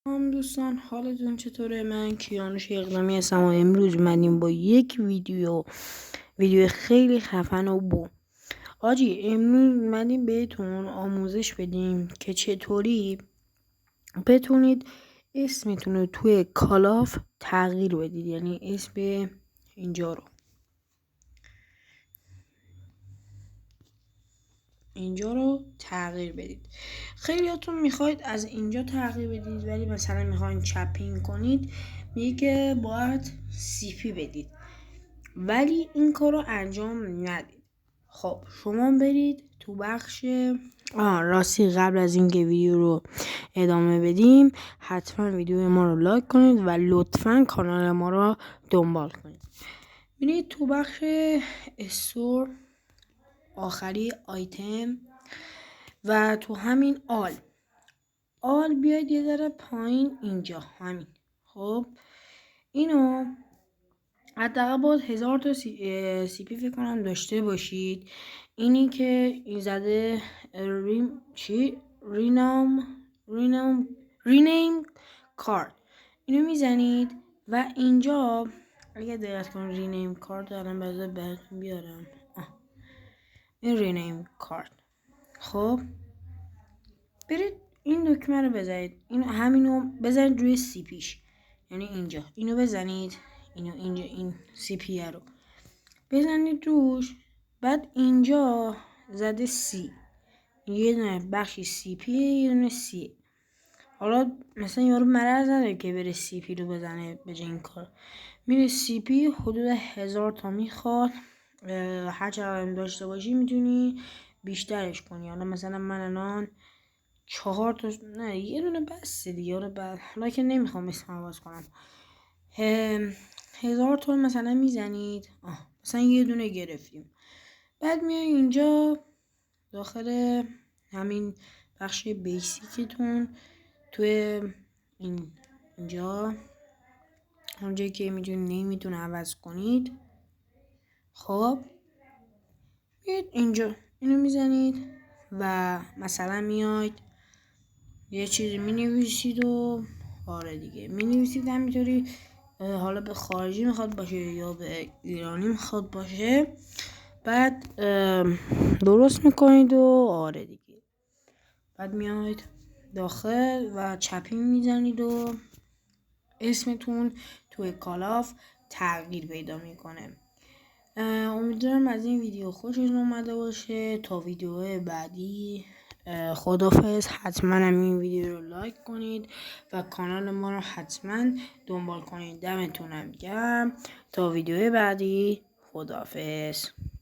دوستان، حالتون چطوره؟ من کیانوش اقدامی هستم و امروز اومدیم با یک ویدیو خیلی خفن و حاجی امروز اومدیم بهتون آموزش بدیم که چطوری بتونید اسمتون رو توی کالاف تغییر بدید. یعنی اسم اینجا رو تغییر بدید. خیلیاتون میخواید از اینجا تغییر بدید، ولی مثلا میخواین چپین کنید، میگه که باید CP بدید، ولی این کار رو انجام ندید. خب شما برید تو بخش راستی قبل از اینکه ویدیو رو ادامه بدیم حتما ویدیو ما رو لایک کنید و لطفا کانال ما رو دنبال کنید. برید تو بخش استور، آخری آیتم و تو همین آل بیاید یه ذره پایین اینجا همین. خب اینو حداقل باید 1000 تا CP فکر کنم داشته باشید. اینی که این زده رینیم کارت، اینو میزنید و اینجا اگه دقت کنید رینیم کارت دارم براتون بیارم. این رینیم کارت. خب برید این دکمه رو بزنید، این همینو بزنید روی CPش، یعنی اینجا اینو بزنید، اینجا این CP رو بزنید روش. بعد اینجا زده C، یه دونه بخشی CP یه دونه C. حالا مثلا یارو مرض نداره که بره CP رو بزنه به جای این کار، میره CP حدود 1000 تا میخواد. هر چقدر داشته باشی میتونی بیشترش کنی. حالا مثلا من الان 4 تا نه یه دونه بس دیگه رو بعد حالا که نمیخوام اسم عوض کنم 1000 تا مثلا میزنید. مثلا یه دونه گرفتیم. بعد میای اینجا داخل همین بخش بیسیکتون توی اینجا اونجایی که نمیتون عوض کنید. خب بیاید اینجا اینو میزنید و مثلا میاید یه چیزی مینویسید و دیگه مینویسید همینطوری. حالا به خارجی میخواد باشه یا به ایرانی میخواد باشه، بعد درست میکنید و دیگه. بعد میاید داخل و چپین میزنید و اسمتون توی کالاف تغییر پیدا میکنه. امیدوارم از این ویدیو خوشتون اومده باشه. تا ویدیو بعدی خداحافظ. حتما این ویدیو رو لایک کنید و کانال ما رو حتما دنبال کنید. دمتونم گرم. تا ویدیو بعدی خداحافظ.